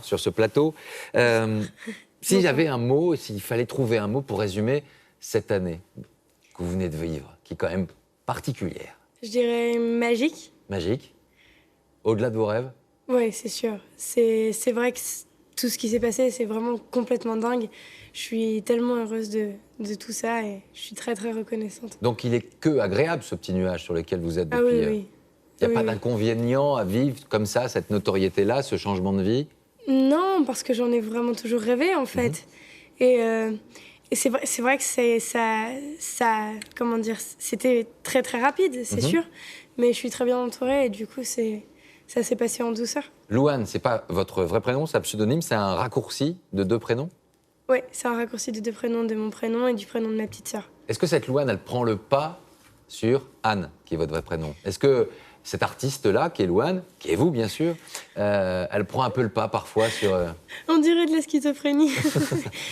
sur ce plateau. S'il y avait un mot, s'il fallait trouver un mot pour résumer cette année que vous venez de vivre, qui est quand même particulière. Je dirais magique. Magique. Au-delà de vos rêves? Oui, c'est sûr. C'est vrai que tout ce qui s'est passé, c'est vraiment complètement dingue. Je suis tellement heureuse de tout ça et je suis très, très reconnaissante. Donc il est que agréable, ce petit nuage sur lequel vous êtes depuis... Ah oui, oui. Il n'y a pas d'inconvénient à vivre comme ça, cette notoriété-là, ce changement de vie? Non, parce que j'en ai vraiment toujours rêvé, en fait. Et c'est vrai que comment dire, c'était très, très rapide, c'est sûr. Mais je suis très bien entourée et du coup, ça s'est passé en douceur. Louane, c'est pas votre vrai prénom, c'est un pseudonyme, c'est un raccourci de 2 prénoms? Oui, c'est un raccourci de 2 prénoms, de mon prénom et du prénom de ma petite sœur. Est-ce que cette Louane, elle prend le pas sur Anne, qui est votre vrai prénom? Est-ce que cette artiste-là, qui est Louane, qui est vous, bien sûr, elle prend un peu le pas parfois sur... On dirait de la schizophrénie.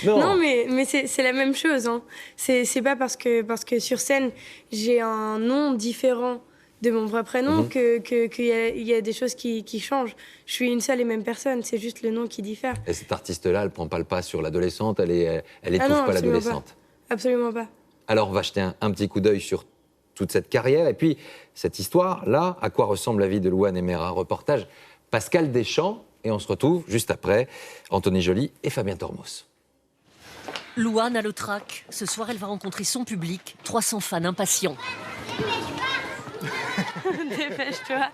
Non. Non, mais c'est la même chose. Hein. C'est pas parce que sur scène, j'ai un nom différent de mon vrai prénom qu'il y a des choses qui changent. Je suis une seule et même personne, c'est juste le nom qui diffère. Et cette artiste-là, elle prend pas le pas sur l'adolescente, elle étouffe non, pas l'adolescente. Absolument pas. Alors, on va jeter un petit coup d'œil sur toute cette carrière. Et puis, cette histoire-là, à quoi ressemble la vie de Louane et Mera? Reportage Pascal Deschamps. Et on se retrouve juste après, Anthony Joly et Fabien Tormos. Louane a le trac. Ce soir, elle va rencontrer son public, 300 fans impatients. Dépêche-toi.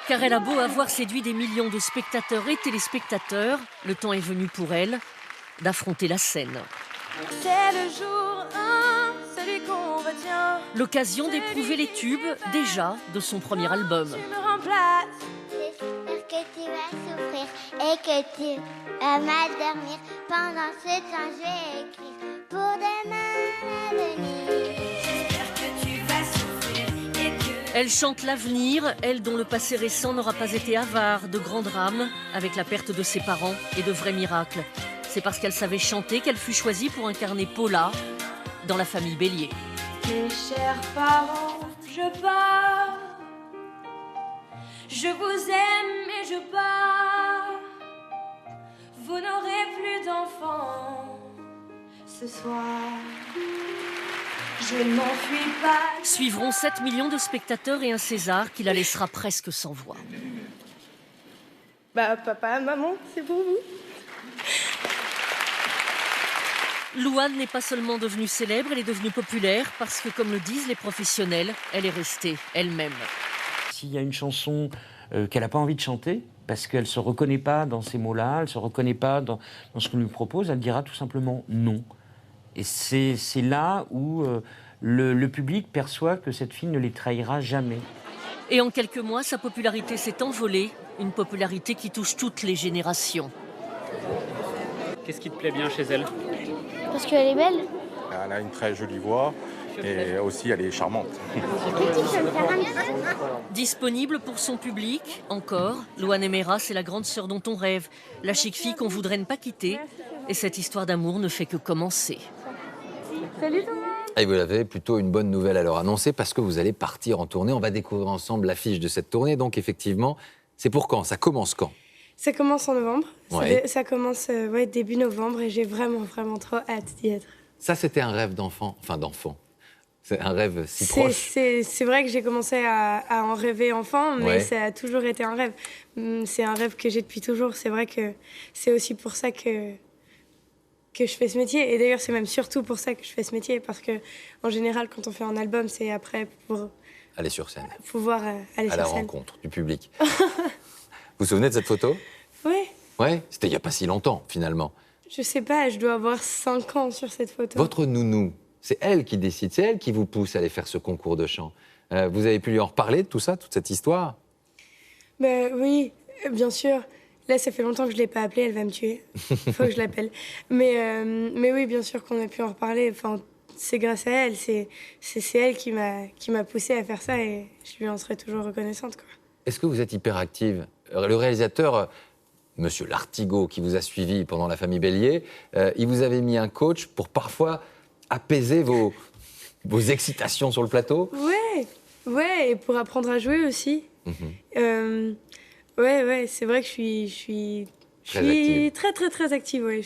Car elle a beau avoir séduit des millions de spectateurs et téléspectateurs, le temps est venu pour elle d'affronter la scène. C'est le jour 1, celui qu'on retient. L'occasion d'éprouver les tubes, déjà, de son premier album. Tu me remplaces. J'espère que tu vas souffrir et que tu vas mal dormir. Pendant ce temps, je vais écrire pour demain l'avenir. J'espère que tu vas souffrir et que... Elle chante l'avenir, elle dont le passé récent n'aura pas été avare de grands drames, avec la perte de ses parents et de vrais miracles. C'est parce qu'elle savait chanter qu'elle fut choisie pour incarner Paula dans la famille Bélier. Mes chers parents, je pars. Je vous aime et je pars. Vous n'aurez plus d'enfants ce soir. Je ne m'enfuis pas. Suivront 7 millions de spectateurs et un César qui la laissera presque sans voix. Bah papa, maman, c'est pour vous. Louane n'est pas seulement devenue célèbre, elle est devenue populaire parce que, comme le disent les professionnels, elle est restée elle-même. S'il y a une chanson qu'elle n'a pas envie de chanter, parce qu'elle ne se reconnaît pas dans ces mots-là, elle ne se reconnaît pas dans ce qu'on lui propose, elle dira tout simplement non. Et c'est là où le public perçoit que cette fille ne les trahira jamais. Et en quelques mois, sa popularité s'est envolée, une popularité qui touche toutes les générations. Qu'est-ce qui te plaît bien chez elle? Parce qu'elle est belle. Elle a une très jolie voix et aussi elle est charmante. Disponible pour son public, encore, Louane et Mera, c'est la grande sœur dont on rêve, la chic fille qu'on voudrait ne pas quitter. Et cette histoire d'amour ne fait que commencer. Salut tout le monde. Et vous avez plutôt une bonne nouvelle à leur annoncer parce que vous allez partir en tournée. On va découvrir ensemble l'affiche de cette tournée. Donc effectivement, c'est pour quand? Ça commence quand? Ça commence en novembre. Ouais. Ça commence début novembre et j'ai vraiment, vraiment trop hâte d'y être. Ça, c'était un rêve d'enfant. Enfin, d'enfant. C'est un rêve si proche. C'est vrai que j'ai commencé à en rêver enfant, mais Ouais. ça a toujours été un rêve. C'est un rêve que j'ai depuis toujours. C'est vrai que c'est aussi pour ça que je fais ce métier. Et d'ailleurs, c'est même surtout pour ça que je fais ce métier. Parce que en général, quand on fait un album, c'est après pour Aller sur scène. pouvoir aller À sur la scène. rencontre du public. Vous vous souvenez de cette photo? Oui. Ouais, c'était il n'y a pas si longtemps, finalement. Je sais pas, je dois avoir 5 ans sur cette photo. Votre nounou, c'est elle qui décide, c'est elle qui vous pousse à aller faire ce concours de chant. Vous avez pu lui en reparler de tout ça, toute cette histoire? Ben oui, bien sûr. Là, ça fait longtemps que je l'ai pas appelée, elle va me tuer. Faut que je l'appelle. Mais oui, bien sûr qu'on a pu en reparler. Enfin, c'est grâce à elle. C'est elle qui m'a poussée à faire ça et je lui en serai toujours reconnaissante, quoi. Est-ce que vous êtes hyperactive? Le réalisateur, Monsieur Lartigot, qui vous a suivi pendant La Famille Bélier, il vous avait mis un coach pour parfois apaiser vos excitations sur le plateau? Ouais, et pour apprendre à jouer aussi. Ouais, c'est vrai que je suis Très active. très active, ouais.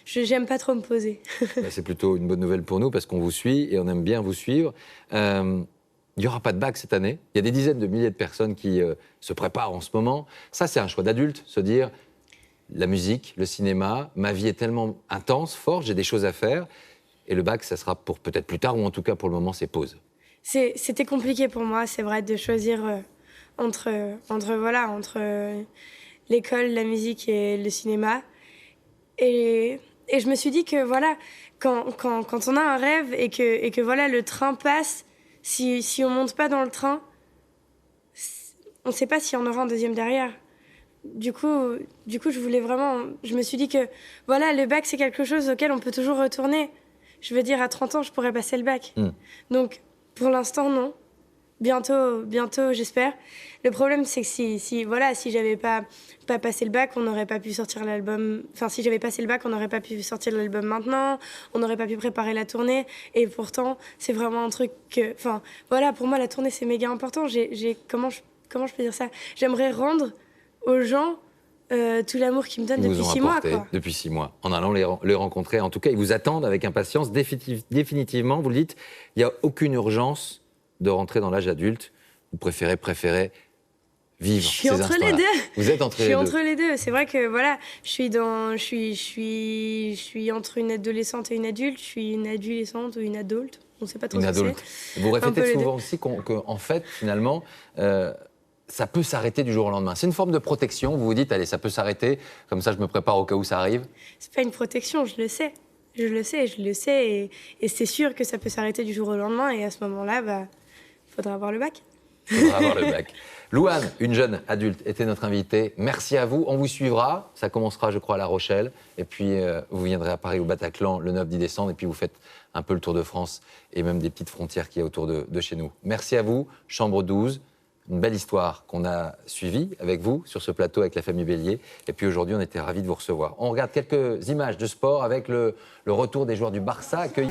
J'aime pas trop me poser. Bah, c'est plutôt une bonne nouvelle pour nous parce qu'on vous suit et on aime bien vous suivre. Il n'y aura pas de bac cette année. Il y a des dizaines de milliers de personnes qui se préparent en ce moment. Ça, c'est un choix d'adulte, se dire la musique, le cinéma, ma vie est tellement intense, forte, j'ai des choses à faire. Et le bac, ça sera pour peut-être plus tard, ou en tout cas pour le moment, c'est pause. C'était compliqué pour moi, c'est vrai, de choisir entre l'école, la musique et le cinéma. Et je me suis dit que voilà, quand on a un rêve et que voilà, le train passe, si on monte pas dans le train, on ne sait pas s'il y en aura un deuxième derrière. Du coup, je me suis dit que voilà, le bac, c'est quelque chose auquel on peut toujours retourner. Je veux dire, à 30 ans, je pourrais passer le bac. Donc, pour l'instant, non. Bientôt, j'espère. Le problème, c'est que si j'avais pas passé le bac, on n'aurait pas pu sortir l'album. Enfin, si j'avais passé le bac, on n'aurait pas pu sortir l'album maintenant. On n'aurait pas pu préparer la tournée. Et pourtant, c'est vraiment un truc que. Enfin, voilà, pour moi, la tournée, c'est méga important. Comment je peux dire ça? J'aimerais rendre aux gens tout l'amour qu'ils me donnent depuis 6 mois, quoi. Depuis 6 mois, en allant les rencontrer. En tout cas, ils vous attendent avec impatience. Définitivement, vous le dites, il n'y a aucune urgence de rentrer dans l'âge adulte. Vous préférez vivre ces instants-là. Je suis entre les deux. Vous êtes entre les deux. Je suis entre les deux. C'est vrai que voilà, je suis entre une adolescente et une adulte. Je suis une adolescente ou une adulte. On ne sait pas trop Une ce que adulte. c'est. Vous Un peu répétez les souvent deux. aussi qu'en fait, finalement, ça peut s'arrêter du jour au lendemain. C'est une forme de protection. Vous vous dites, allez, ça peut s'arrêter. Comme ça, je me prépare au cas où ça arrive. C'est pas une protection, je le sais. Et c'est sûr que ça peut s'arrêter du jour au lendemain. Et à ce moment-là, faudra avoir le bac. Il faudra avoir le bac. Louane, une jeune adulte, était notre invitée. Merci à vous. On vous suivra. Ça commencera, je crois, à La Rochelle. Et puis, vous viendrez à Paris, au Bataclan, le 9-10 décembre. Et puis, vous faites un peu le tour de France et même des petites frontières qu'il y a autour de chez nous. Merci à vous. Chambre 12. Une belle histoire qu'on a suivie avec vous sur ce plateau avec la famille Bélier. Et puis aujourd'hui, on était ravis de vous recevoir. On regarde quelques images de sport avec le retour des joueurs du Barça accueillis.